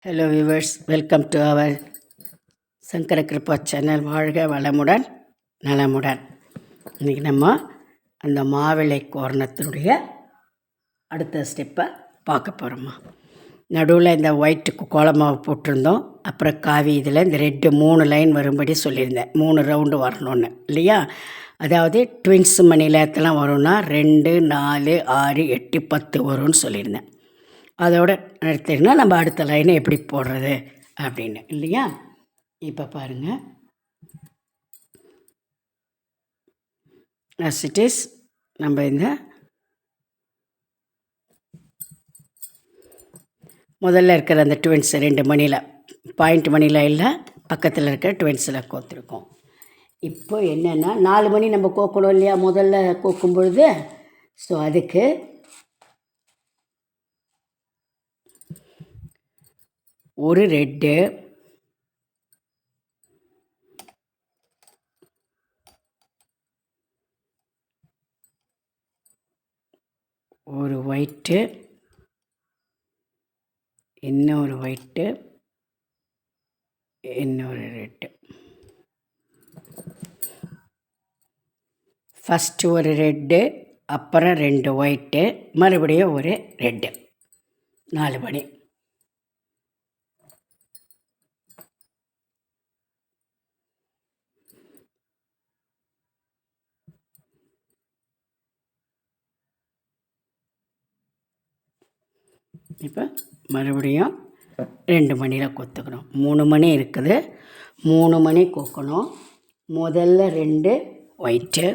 Hello viewers, welcome to our Shankara Kripa channel. வாழ்க வளமுடன் நலமுடன். இன்றைக்கி நம்ம அந்த மாவிளை கோரணத்தினுடைய அடுத்த ஸ்டெப்பை பார்க்க போகிறோம்மா. நடுவில் இந்த ஒயிட்டுக்கு கோலமாவு போட்டிருந்தோம். அப்புறம் காவி இதில் இந்த ரெட்டு 3 லைன் வரும்படி சொல்லியிருந்தேன். 3 ரவுண்டு வரணுன்னு இல்லையா? அதாவது ட்வின்ஸ் மணிலத்தெல்லாம் வரும்னா 2, 4, 6, 8, 10 வரும்னு சொல்லியிருந்தேன். அதோடு நிறுத்தினா நம்ம அடுத்த லைனை எப்படி போடுறது அப்படின்னு இல்லையா? இப்போ பாருங்கள், as it is நம்ம இந்த முதல்ல இருக்கிற அந்த ட்வின்ஸ் 2 மணியில் பாயிண்ட் மணியில் இல்லை, பக்கத்தில் இருக்கிற ட்வின்ஸில் கோத்துருக்கோம். இப்போ என்னென்னா 4 மணி நம்ம கோக்கணும் இல்லையா முதல்ல கோக்கும் பொழுது. ஸோ அதுக்கு ஒரு ரெட்டு, ஒரு ஒயிட்டு, இன்னொரு ஒயிட்டு, இன்னொரு ரெட்டு. ஃபஸ்ட்டு ஒரு ரெட்டு, அப்புறம் 2 ஒயிட்டு, மறுபடியும் ஒரு ரெட்டு. 4 மணி. இப்போ மறுபடியும் 2 மணியில் கொத்துக்கணும். 3 மணி இருக்குது, 3 மணி கொக்கணும். முதல்ல 2 ஒயிட்டு,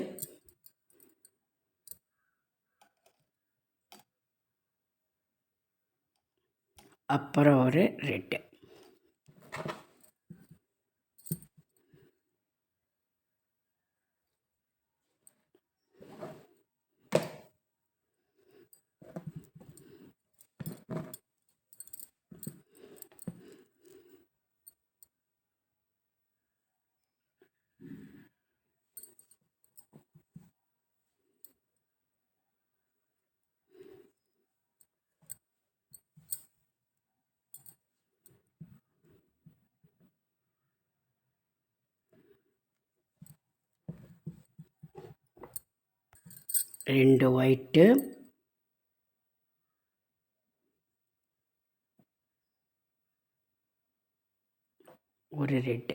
அப்புறம் ஒரு ரெட்டு. ரெண்டு ஒயிட்டு, ஒரு ரெட்டு.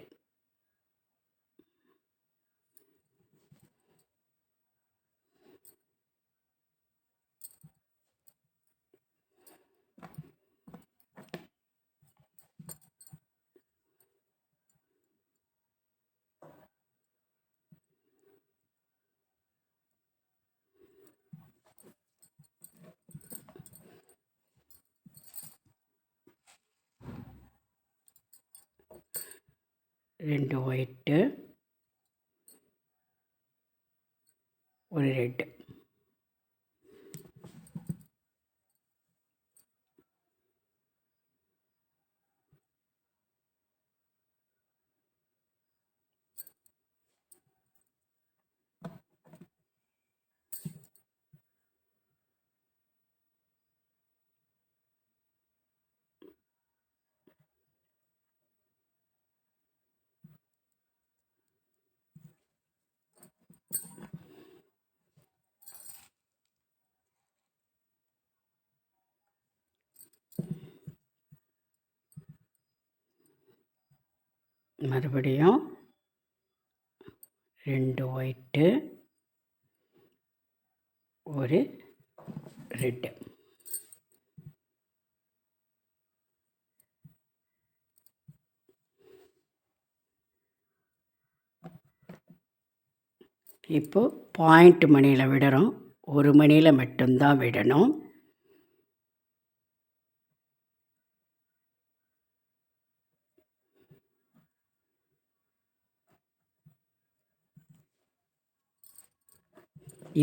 ரெண்டு ஒயிட்டு, ஒரு ரெட்டு. மறுபடியும் 2 ஒயிட்டு, ஒரு ரெட்டு. இப்போது பாயிண்ட் மணியில் விடுறோம். 1 மணியில் மட்டும்தான் விடணும்.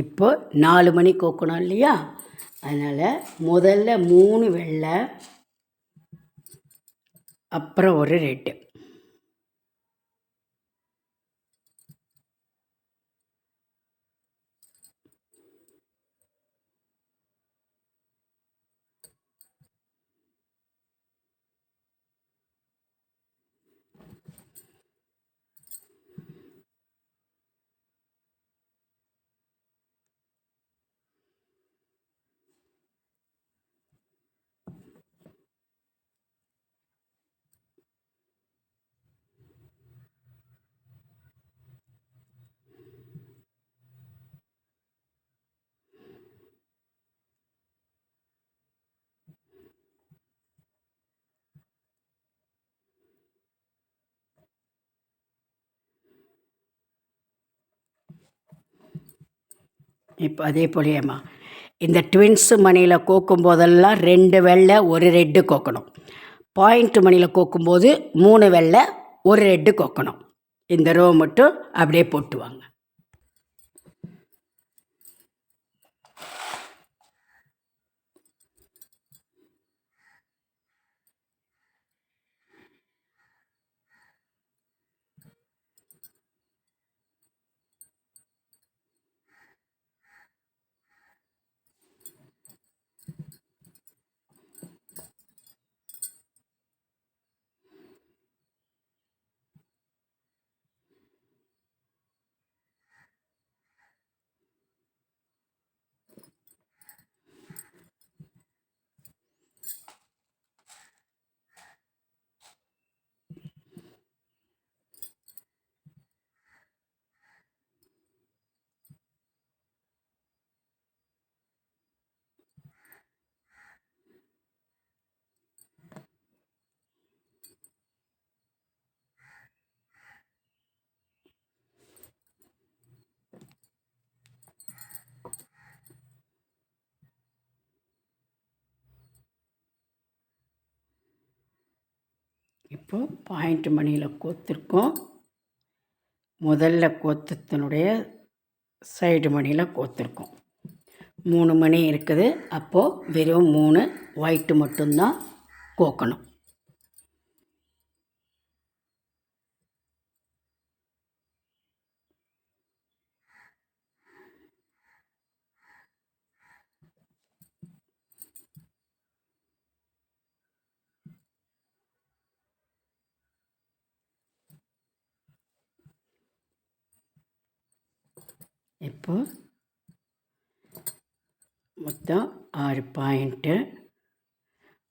இப்போ 4 மணி கோக்கணும் இல்லையா? அதனால் முதல்ல 3 வெள்ளை, அப்புறம் ஒரு ரெட்டு. இப்போ அதே போலியேம்மா இந்த ட்வின்ஸு மணியில் கோக்கும் போதெல்லாம் 2 வெள்ளை 1 ரெட்டு கோக்கணும். பாயிண்ட் மணியில் கோக்கும்போது 3 வெள்ளை 1 ரெட்டு கோக்கணும். இந்த ரோ மட்டும் அப்படியே போட்டுவாங்க. இப்போ பாயிண்ட் மணியில் கோத்துருக்கோம். முதல்ல கோத்தத்தினுடைய சைடு மணியில் கோத்துருக்கோம். 3 மணி இருக்குது. அப்போது வெறும் 3 ஒயிட்டு மட்டும்தான் கோக்கணும். இப்போ மொத்தம் 6 பாயிண்ட்டு.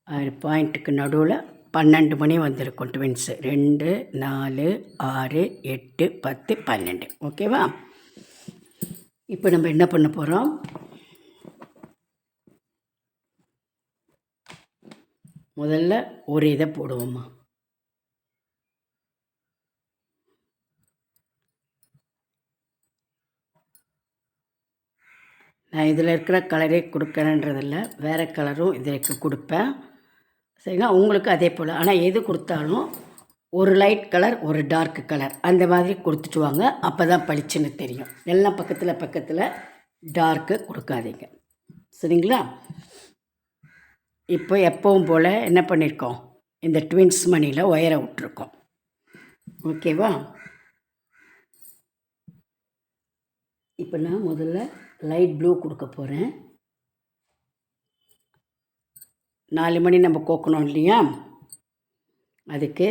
6 பாயிண்ட்டுக்கு நடுவில் 12 மணி வந்திருக்கும் ட்வின்ஸு. 2 4 6 8 10 12. ஓகேவா? இப்போ நம்ம என்ன பண்ண போகிறோம், முதல்ல ஒரு இதை போடுவோம்மா. நான் இதில் இருக்கிற கலரே கொடுக்குறேன்றதில்ல, வேறு கலரும் இதற்கு கொடுப்பேன். சரிங்களா? உங்களுக்கு அதே போல். ஆனால் எது கொடுத்தாலும் ஒரு லைட் கலர் ஒரு டார்க் கலர் அந்த மாதிரி கொடுத்துட்டு வாங்க. அப்போ தான் பளிச்சுன்னு தெரியும். எல்லாம் பக்கத்தில் பக்கத்தில் டார்க்கு கொடுக்காதீங்க. சரிங்களா? இப்போ எப்பவும் போல் என்ன பண்ணியிருக்கோம், இந்த ட்வின்ஸ் மணியில் ஒயரை விட்டுருக்கோம். ஓகேவா? இப்போ நான் முதல்ல லைட் ப்ளூ கொடுக்க போகிறேன். 4 மணி நம்ம கோக்கணும் இல்லையா, அதுக்கு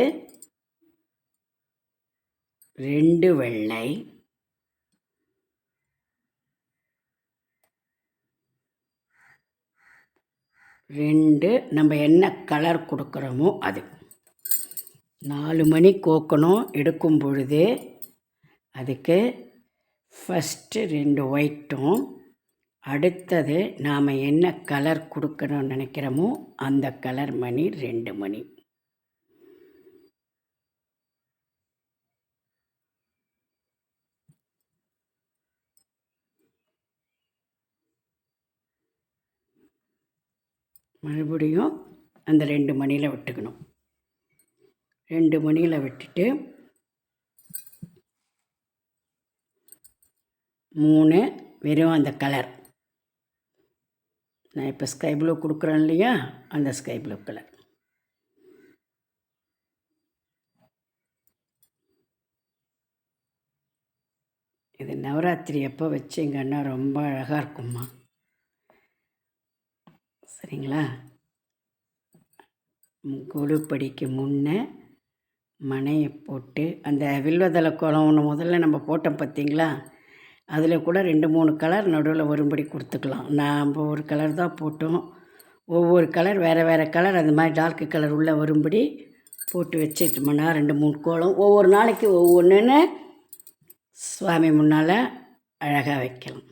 2 வெள்ளை, 2 நம்ம என்ன கலர் கொடுக்குறோமோ அது. 4 மணி கோக்கணும் எடுக்கும் பொழுது அதுக்கு ஃபஸ்ட்டு 2 ஒயிட்டும், அடுத்தது நாம் என்ன கலர் கொடுக்கணும்னு நினைக்கிறோமோ அந்த கலர் மணி 2 மணி. மறுபடியும் அந்த 2 மணியில் விட்டுக்கணும். 2 மணியில் விட்டுட்டு 3 வெறும் அந்த கலர். நான் இப்போ ஸ்கை ப்ளூ கொடுக்குறேன் இல்லையா, அந்த ஸ்கை ப்ளூ கலர். இது நவராத்திரி அப்போ வச்சிங்கன்னா ரொம்ப அழகாக இருக்கும்மா. சரிங்களா? குழுப்படிக்கு முன்னே மனையை போட்டு அந்த வில்வதலை கோலம் ஒன்று முதல்ல நம்ம போட்டோம் பார்த்திங்களா, அதில் கூட 2-3 கலர் நடுவில் வரும்படி கொடுத்துக்கலாம். நாம் ஒரு கலர் தான் போட்டோம். ஒவ்வொரு கலர் வேறு வேறு கலர் அந்த மாதிரி டார்க்கு கலர் உள்ளே வரும்படி போட்டு வச்சுட்டோம்னா 2-3 கோலம் ஒவ்வொரு நாளைக்கு ஒவ்வொன்றுன்னு சுவாமி முன்னால் அழகாக வைக்கலாம்.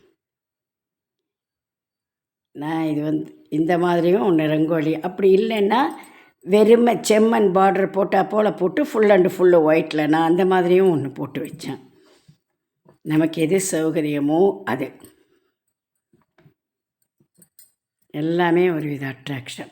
நான் இது இந்த மாதிரியும் ஒன்று ரங்கோலி. அப்படி இல்லைன்னா வெறுமை செம்மண் பார்டர் போட்டால் போல் போட்டு ஃபுல் அண்டு ஃபுல்லு ஒயிட்டில் நான் அந்த மாதிரியும் ஒன்று போட்டு வச்சேன். நமக்கு எது சௌகரியமோ அது. எல்லாமே ஒரு வித அட்ராக்ஷன்.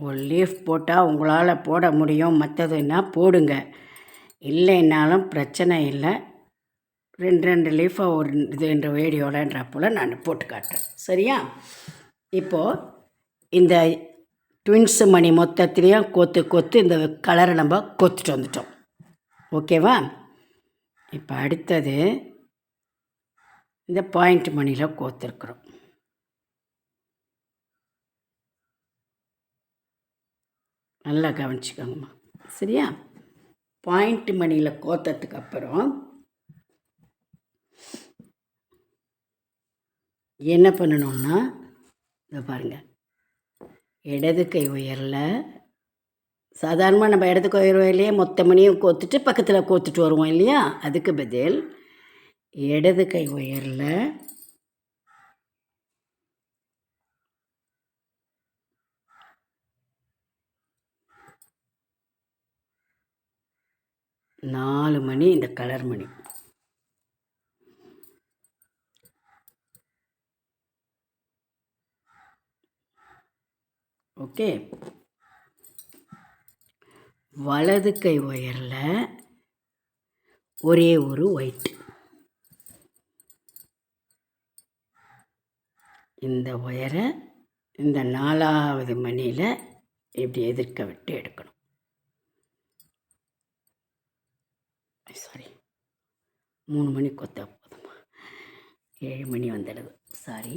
ஒரு லீஃப் போட்டால் உங்களால் போட முடியும், மற்றதுன்னா போடுங்க. இல்லைன்னாலும் பிரச்சனை இல்லை. 2 லீஃபாக ஒரு இதுன்ற வீடியோலன்ற போல் நான் போட்டு காட்டுறேன். சரியா? இப்போது இந்த ட்வின்ஸு மணி மொத்தத்துலேயும் கொத்து இந்த கலரை நம்ம கொத்துட்டு வந்துட்டோம். ஓகேவா? இப்போ அடுத்தது இந்த பாயிண்ட் மணியில் கோத்துருக்குறோம். நல்லா கவனிச்சுக்கோங்கம்மா. சரியா? பாயிண்ட் மணியில் கோத்ததுக்கு அப்புறம் என்ன பண்ணணும்னா, இதை பாருங்கள், இடது கை உயரில் சாதாரணமாக நம்ம இடது கை உயர்லையே மொத்த மணியும் கோத்துட்டு பக்கத்தில் கோத்துட்டு வருவோம் இல்லையா? அதுக்கு பதில் இடது கை உயரில் 4 மணி இந்த கலர் மணி. ஓகே. வலது கை ஒயரில் ஒரே ஒரு ஒயிட். இந்த ஒயரை இந்த 4வது மணியில் இப்படி எதிர்க்க விட்டு எடுக்கணும். சாரி, 3 மணி கொத்தா போதுமா? 7 மணி வந்துடுது. சாரி.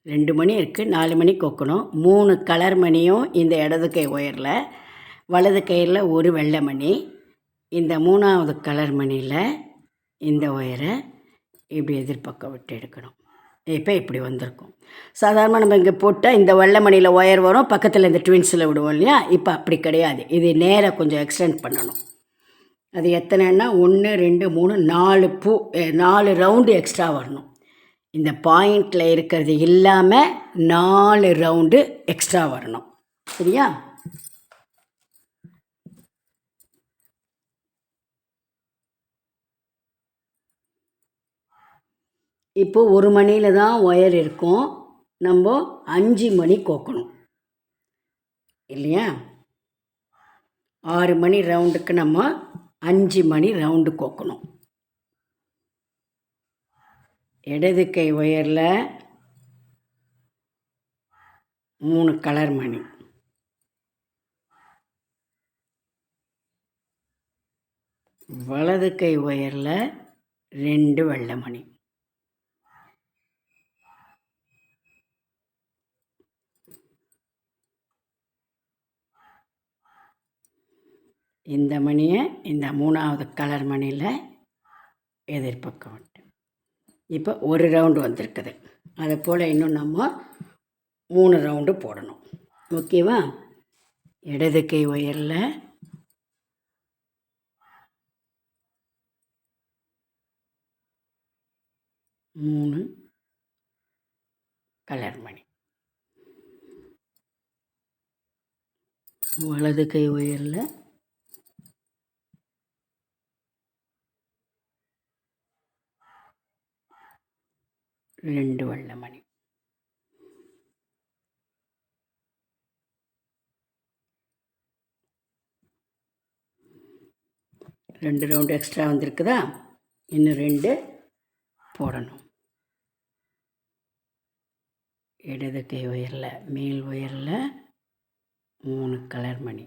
ரெண்டு மணி இருக்குது, 4 மணி கொக்கணும். 3 கலர் மணியும் இந்த இடது கை ஒயரில், வலது கையில் ஒரு வெள்ளை மணி. இந்த 3வது கலர் மணியில் இந்த ஒயரை இப்படி எதிர்பக்கம் விட்டு எடுக்கணும். இப்போ இப்படி வந்திருக்கும். சாதாரணமாக நம்ம இங்கே போட்டால் இந்த வெள்ளை மணியில் ஒயர் வரும், பக்கத்தில் இந்த ட்வின்ஸில் விடுவோம் இல்லையா? இப்போ அப்படி கிடையாது. இது நேராக கொஞ்சம் எக்ஸ்டெண்ட் பண்ணணும். அது எத்தனைன்னா 1 2 3 4 ரவுண்டு எக்ஸ்ட்ரா வரணும். இந்த பாயிண்டில் இருக்கிறது இல்லாமல் 4 ரவுண்டு எக்ஸ்ட்ரா வரணும். சரியா? இப்போ 1 மணியில் தான் ஒயர் இருக்கும். நம்ம 5 மணி கோக்கணும் இல்லையா? 6 மணி ரவுண்டுக்கு நம்ம 5 மணி ரவுண்டு கோக்கணும். இடது கை ஒயரில் 3 கலர் மணி, வலது கை ஒயரில் 2 வெள்ளை மணி. இந்த மணியை இந்த 3வது கலர் மணியில் எதிர்பக்கம் விட்டு இப்போ ஒரு ரவுண்டு வந்திருக்குது. அதை போல் இன்னும் நம்ம 3 ரவுண்டு போடணும். ஓகேவா? இடது கை ஒயரில் 3 கலர் மணி, வலது கை ஒயரில் 2 வெள்ளை மணி. ரெண்டு ரவுண்டு எக்ஸ்ட்ரா வந்திருக்குதா? இன்னும் 2 போடணும். இடது கை ஒயரில் மேல் ஒயரில் 3 கலர் மணி,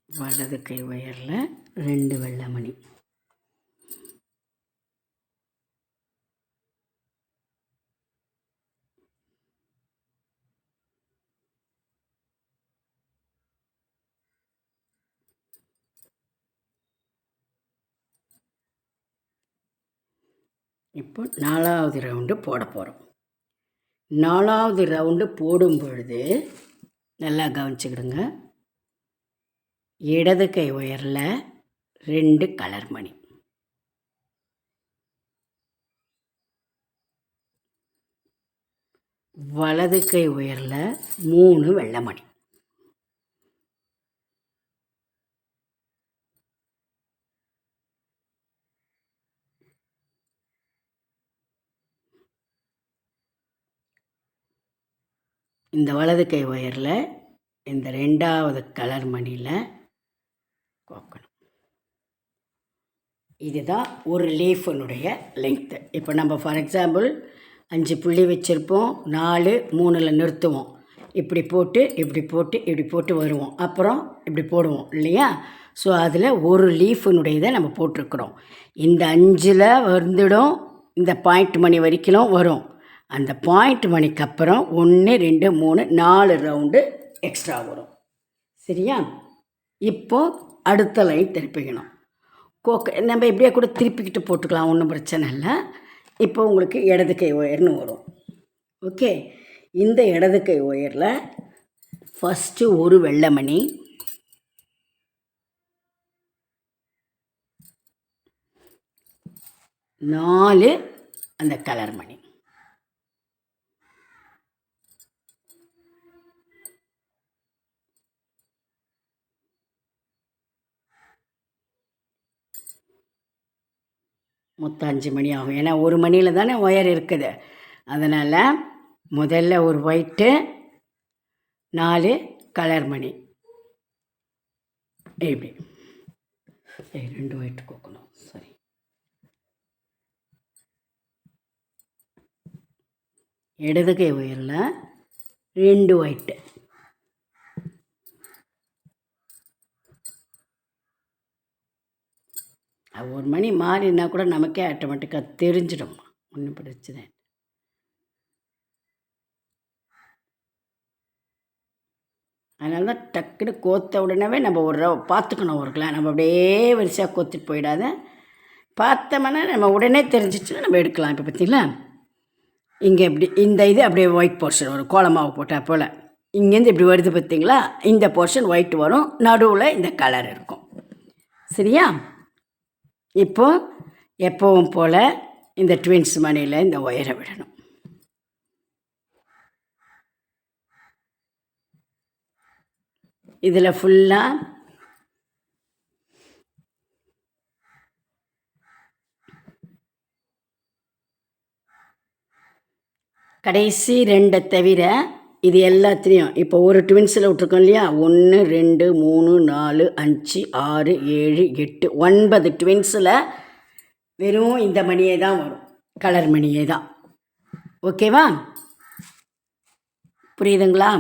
வலது கை ஒயரில் 2 வெள்ளை மணி. இப்போ 4வது ரவுண்டு போட போகிறோம். 4வது ரவுண்டு போடும் பொழுது நல்லா கவனிச்சுக்கிடுங்க. இடது கை ஒயரில் 2 கலர் மணி, வலது கை ஒயரில் 3 வெள்ளை மணி. இந்த வலது கை ஒயரில் இந்த 2வது கலர் மணியில் கோக்கணும். இதுதான் ஒரு லீஃபனுடைய லெங்க்த்து. இப்போ நம்ம ஃபார் எக்ஸாம்பிள் 5 புள்ளி வச்சுருப்போம், 4 3ல் நிறுத்துவோம், இப்படி போட்டு இப்படி போட்டு இப்படி போட்டு வருவோம், அப்புறம் இப்படி போடுவோம் இல்லையா? ஸோ அதில் ஒரு லீஃபனுடையதை நம்ம போட்டிருக்கிறோம். இந்த 5ல் வந்துடும், இந்த பாயிண்ட் மணி வரைக்கும் வரும். அந்த பாயிண்ட் மணிக்கு அப்புறம் 1 2 3 4 ரவுண்டு எக்ஸ்ட்ரா வரும். சரியா? இப்போது அடுத்த லைன் திருப்பிக்கணும். நம்ம இப்படியே கூட திருப்பிக்கிட்டு போட்டுக்கலாம், ஒன்றும் பிரச்சனை இல்லை. இப்போ உங்களுக்கு இடது கை ஒயர்னு வரும். ஓகே, இந்த இடது கை ஒயரில் ஃபஸ்ட்டு ஒரு வெள்ளை மணி, 4 அந்த கலர் மணி, மொத்தம் 5 மணி ஆகும். ஏன்னா ஒரு மணியில் தானே ஒயர் இருக்குது. அதனால் முதல்ல ஒரு ஒயிட்டு, 4 கலர் மணி, இப்படி 2 ஒயிட்டு கோக்கணும். சரி, இடது கை ஒயரில் 2 ஒயிட்டு, ஒரு மணி மாறினா கூட நமக்கே ஆட்டோமேட்டிக்காக தெரிஞ்சிடும், ஒன்றும் பிரச்சனை. அதனால தான் டக்குன்னு கோத்த உடனே நம்ம ஒரு பார்த்துக்கணும். ஒருக்கலாம் நம்ம அப்படியே வரிசையாக கோத்துட்டு போயிடாத, பார்த்தோம்னா நம்ம உடனே தெரிஞ்சிச்சுன்னா நம்ம எடுக்கலாம். இப்போ பார்த்தீங்களா, இங்கே இப்படி இந்த இது அப்படியே ஒயிட் போர்ஷன் வரும், கோலமாவு போட்டால் போல். இங்கேருந்து இப்படி வருது பார்த்தீங்களா, இந்த போர்ஷன் ஒயிட் வரும், நடுவில் இந்த கலர் இருக்கும். சரியா? இப்போது எப்பவும் போல் இந்த ட்வின்ஸ் மணியில் இந்த ஒயரை விடணும். இதில் ஃபுல்லாக கடைசி 2 தவிர இது எல்லாத்துலேயும் இப்போ ஒரு ட்வின்ஸில் விட்ருக்கோம் இல்லையா, 1 2 3 4 5 6 7 8 9 ட்வின்ஸில் வெறும் இந்த மணியே தான் வரும், கலர் மணியே தான். ஓகேவா? புரியுதுங்களா?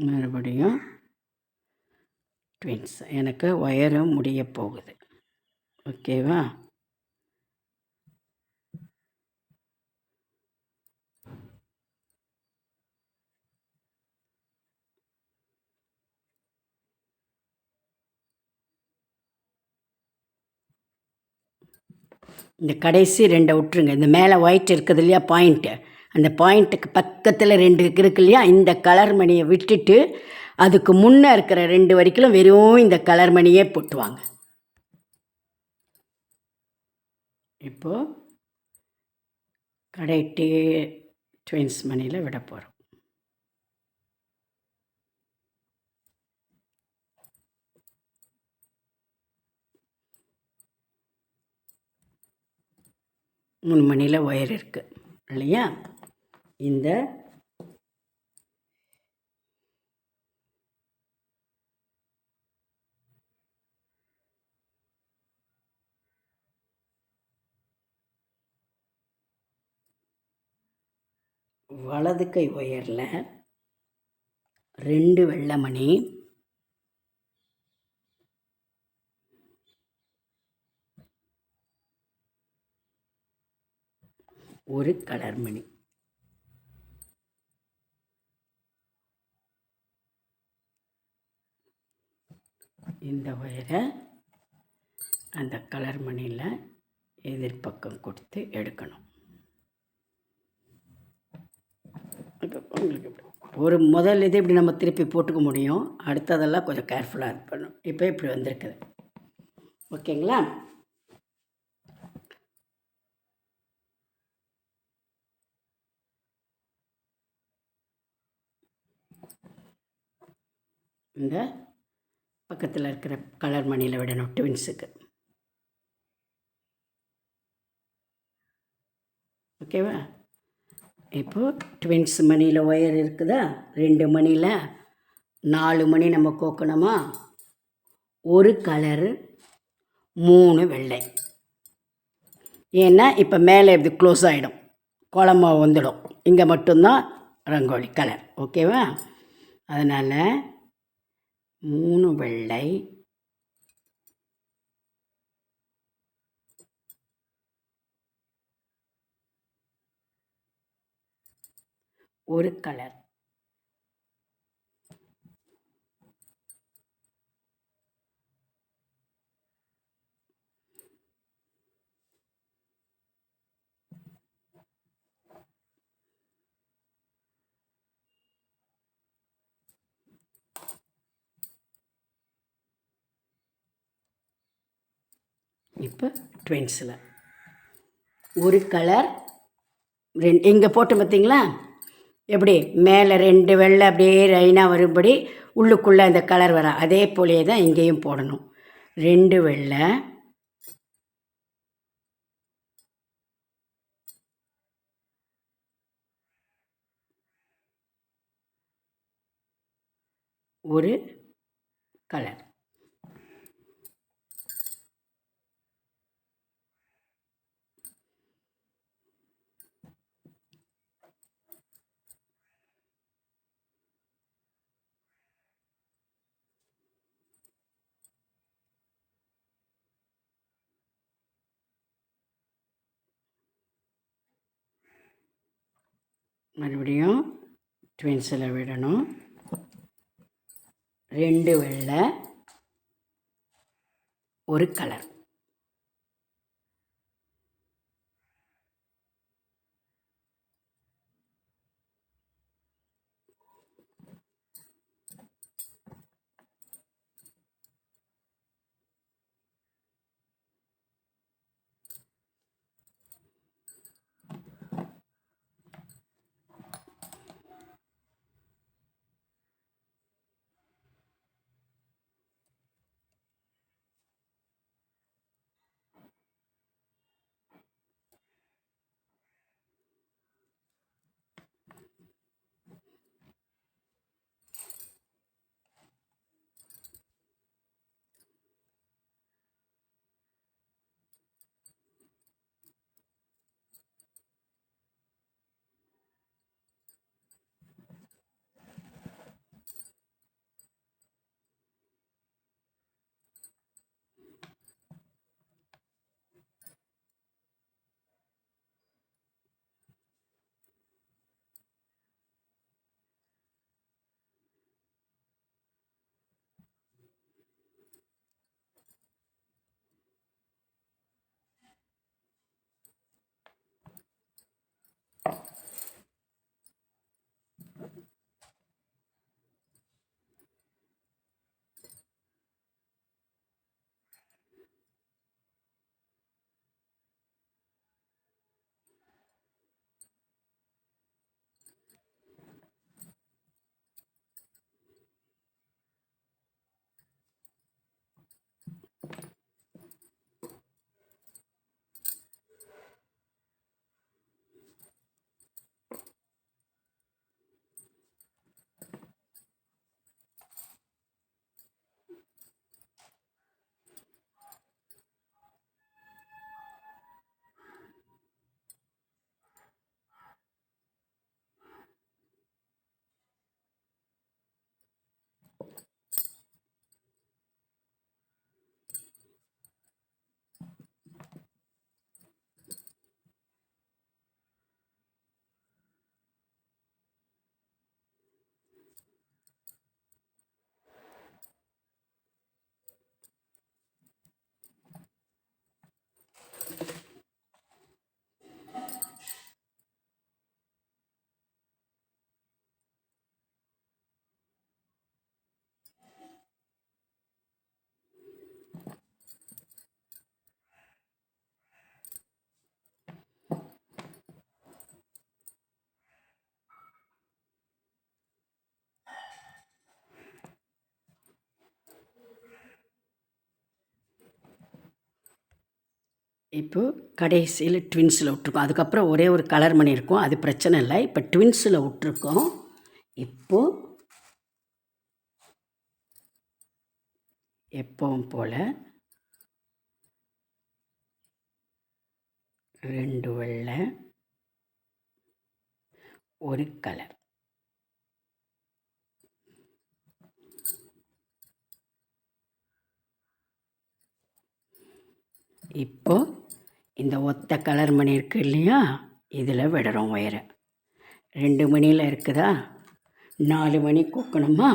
மறுபடியும் ட்வின்ஸ். எனக்கு ஒயரும் முடிய போகுது. ஓகேவா? இந்த கடைசி 2 விட்டுருங்க. இந்த மேலே ஒயிட் இருக்குது இல்லையா பாயிண்ட்டு, அந்த பாயிண்ட்டுக்கு பக்கத்தில் 2 இருக்கு இல்லையா, இந்த கலர் மணியை விட்டுட்டு அதுக்கு முன்னே இருக்கிற 2 வரைக்கும் வெறும் இந்த கலர் மணியே போட்டுவாங்க. இப்போது கடைட்டி ட்வின்ஸ் மணியில் விட போகிறோம். மூணு மணியில் ஒயர் இருக்குது இல்லையா? இந்த வலது கை ஒயரில் 2 வெள்ளை மணி, ஒரு கலர் மணி. இந்த ஒயரை அந்த கலர் மணியில் எதிர்பக்கம் கொடுத்து எடுக்கணும். உங்களுக்கு ஒரு முதல் இது இப்படி நம்ம திருப்பி போட்டுக்க முடியும். அடுத்ததெல்லாம் கொஞ்சம் கேர்ஃபுல்லாக இது பண்ணணும். இப்போ இப்படி வந்திருக்குது. ஓகேங்களா? இந்த பக்கத்தில் இருக்கிற கலர் மணியில் விடணும் ட்வின்ஸுக்கு. ஓகேவா? இப்போது ட்வின்ஸ் மணியில் ஒயர் இருக்குதா, 2 மணியில் 4 மணி நம்ம கோக்கணுமா, ஒரு கலரு, 3 வெள்ளை. ஏன்னா இப்போ மேலே இப்படி க்ளோஸ் ஆகிடும், குழம்பு வந்துடும். இங்கே மட்டும்தான் ரங்கோலி கலர். ஓகேவா? அதனால் 3 வெள்ளை, ஒரு கலர். இப்போ ட்வின்ஸில் ஒரு கலர், இங்கே போட்டு பார்த்தீங்களா எப்படி மேலே 2 வெள்ளை அப்படியே லைனாக வரும்படி உள்ளுக்குள்ளே அந்த கலர் வர, அதே போலே தான் இங்கேயும் போடணும். 2 வெள்ளை, ஒரு கலர். மறுபடியும் ட்வின்ஸில் விடணும். 2 வெள்ளை, ஒரு கலர். இப்போது கடைசியில் ட்வின்ஸில் விட்ருக்கோம். அதுக்கப்புறம் ஒரே ஒரு கலர் மணி இருக்கும், அது பிரச்சனை இல்லை. இப்போ ட்வின்ஸில் விட்ருக்கோம். இப்போது எப்பவும் போல் 2 வெள்ளை, ஒரு கலர். இப்போ இந்த ஒத்த கலர் மணி இருக்குது இல்லையா, இதில் விடுறோம் ஒயரை. 2 மணியில் இருக்குதா, 4 மணி கோக்கணுமா.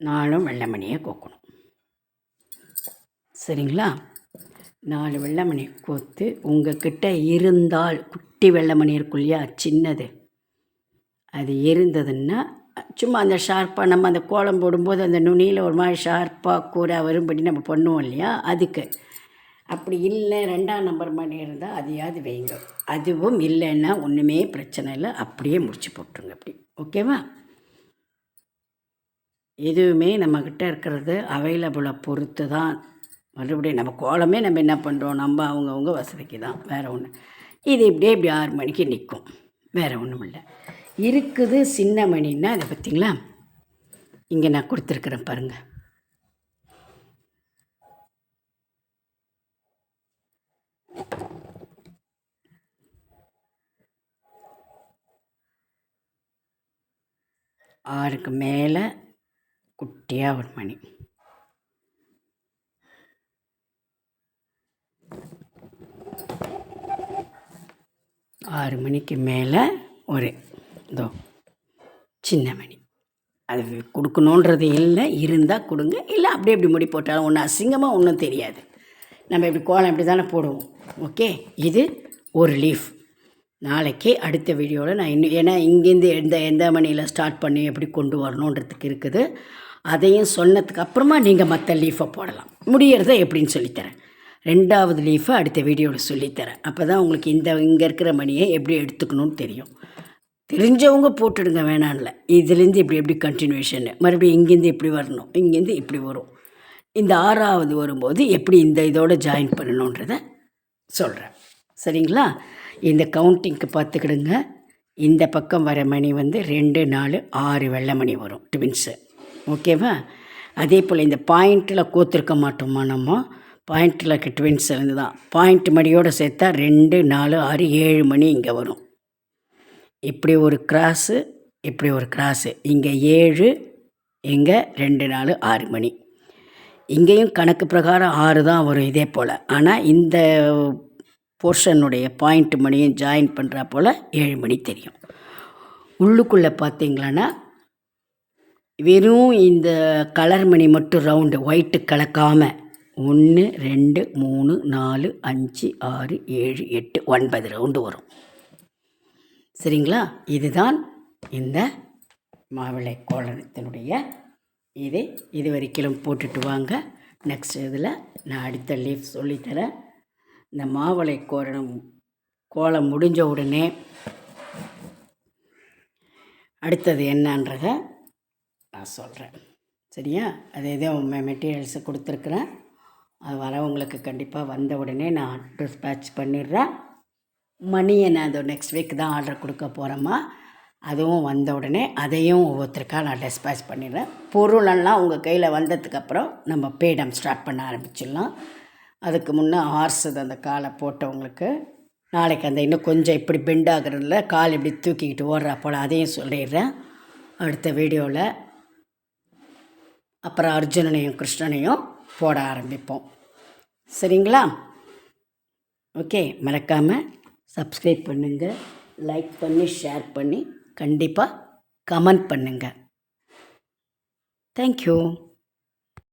நாலும் வெள்ளை மணியை கோக்கணும். சரிங்களா, 4 வெள்ளை மணி கோத்து உங்கள்கிட்ட இருந்தால், குட்டி வெள்ளை மணி இருக்கும் இல்லையா சின்னது, அது இருந்ததுன்னா சும்மா அந்த ஷார்ப்பாக நம்ம அந்த கோலம் போடும்போது அந்த நுனியில் ஒரு மாதிரி ஷார்ப்பாக கூட வரும்படி நம்ம பண்ணுவோம் இல்லையா, அதுக்கு. அப்படி இல்லை 2ஆம் நம்பர் மணி இருந்தால் அதையாவது வைங்க. அதுவும் இல்லைன்னா ஒன்றுமே பிரச்சனை இல்லை, அப்படியே முடிச்சு போட்டுருங்க. அப்படி ஓகேவா. எதுவுமே நம்மக்கிட்ட இருக்கிறது அவைலபிளை பொறுத்து தான். மறுபடியும் நம்ம கோலமே நம்ம என்ன பண்ணுறோம், நம்ம அவங்கவுங்க வசதிக்கு தான், வேறு ஒன்று. இது இப்படியே இப்படி 6 மணிக்கு நிற்கும், வேறு ஒன்றும் இல்லை. இருக்குது சின்ன மணின்னா அதை பார்த்திங்களா, இங்கே நான் கொடுத்துருக்குறேன் பாருங்கள். ஆறுக்கு மேலே குட்டியாக ஒரு மணி. ஆறு மணிக்கு மேலே ஒரு இதோ சின்ன மணி. அது கொடுக்கணுன்றது இல்லை, இருந்தால் கொடுங்க, இல்லை அப்படியே இப்படி முடி போட்டாலும் ஒன்றும் அசிங்கமாக ஒன்றும் தெரியாது. நம்ம இப்படி கோலம் இப்படி தானே போடுவோம். ஓகே, இது ஒரு லீஃப். நாளைக்கு அடுத்த வீடியோவில் நான் இன்னும், ஏன்னா இங்கேருந்து எந்த மணியில் ஸ்டார்ட் பண்ணி எப்படி கொண்டு வரணுன்றதுக்கு இருக்குது. அதையும் சொன்னதுக்கு அப்புறமா நீங்கள் மற்ற லீஃபை போடலாம். முடியறத எப்படின்னு சொல்லித்தரேன். 2வது லீஃபை அடுத்த வீடியோவில் சொல்லித்தரேன். அப்போ தான் உங்களுக்கு இங்கே இருக்கிற மணியை எப்படி எடுத்துக்கணும்னு தெரியும். தெரிஞ்சவங்க போட்டுடுங்க, வேணான்ல. இதுலேருந்து இப்படி கண்டினியூஷன்னு மறுபடியும் இங்கேருந்து இப்படி வரணும், இங்கேருந்து இப்படி வரும். இந்த 6வது வரும்போது எப்படி இந்த இதோட ஜாயின் பண்ணணுன்றதை சொல்கிறேன். சரிங்களா. இந்த கவுண்டிங்க்கு பார்த்துக்கிடுங்க. இந்த பக்கம் வர மணி 2, 4, 6 வெள்ளை மணி வரும் ட்வின்ஸு. ஓகேவா. அதே போல் இந்த பாயிண்ட்டில் கோத்துருக்க மாட்டோமா, நம்ம பாயிண்ட்டில் இருக்க ட்வின்ஸ் இருந்து தான் பாயிண்ட் மணியோடு சேர்த்தா 2, 4, 6, 7 மணி இங்கே வரும். இப்படி ஒரு கிராஸு, இப்படி ஒரு கிராஸு, இங்கே 7, இங்கே 2, 4, 6 மணி. இங்கேயும் கணக்கு பிரகாரம் 6 தான் வரும் இதே போல். ஆனால் இந்த போர்ஷனுடைய பாயிண்ட் மணியும் ஜாயின் பண்ணுறா போல் 7 மணி தெரியும். உள்ளுக்குள்ளே பார்த்தீங்களான்னா வெறும் இந்த கலர் மணி மட்டும் ரவுண்டு ஒயிட்டு கலக்காமல் 1, 2, 3, 4, 5, 6, 7, 8, 9 ரவுண்டு வரும். சரிங்களா. இதுதான் இந்த மாவிளை கோலத்தினுடைய இது வரைக்கும் போட்டுட்டு வாங்க. நெக்ஸ்ட் இதில் நான் அடுத்த லீஃப் சொல்லித்தரேன். இந்த மாவிளை கோலம் முடிஞ்ச உடனே அடுத்தது என்னன்றதை நான் சொல்கிறேன். சரியா. அது எதோ மெட்டீரியல்ஸை கொடுத்துருக்குறேன். அது வரவங்களுக்கு கண்டிப்பாக வந்த உடனே நான் டிஸ்பேட்ச் பண்ணிடுறேன். மணியை நான் அதோ நெக்ஸ்ட் வீக் தான் ஆர்டர் கொடுக்க போகிறேம்மா. அதுவும் வந்த உடனே அதையும் ஒவ்வொருத்தருக்காக நான் டிஸ்பேட்ச் பண்ணிடுறேன். பொருளெல்லாம் உங்கள் கையில் வந்ததுக்கப்புறம் நம்ம பேடம் ஸ்டார்ட் பண்ண ஆரம்பிச்சிடலாம். அதுக்கு முன்னே ஹார்ஸு அந்த காலை போட்டவங்களுக்கு நாளைக்கு அந்த இன்னும் கொஞ்சம் இப்படி பெண்ட் ஆகுறதில்ல, கால் இப்படி தூக்கிக்கிட்டு ஓடுறா போல், அதையும் சொல்லிடுறேன் அடுத்த வீடியோவில். அப்புறம் அர்ஜுனனையும் கிருஷ்ணனையும் போட ஆரம்பிப்போம். சரிங்களா. ஓகே, மறக்காமல் சப்ஸ்கிரைப் பண்ணுங்கள், லைக் பண்ணி ஷேர் பண்ணி கண்டிப்பாக கமெண்ட் பண்ணுங்கள். தேங்க்யூ.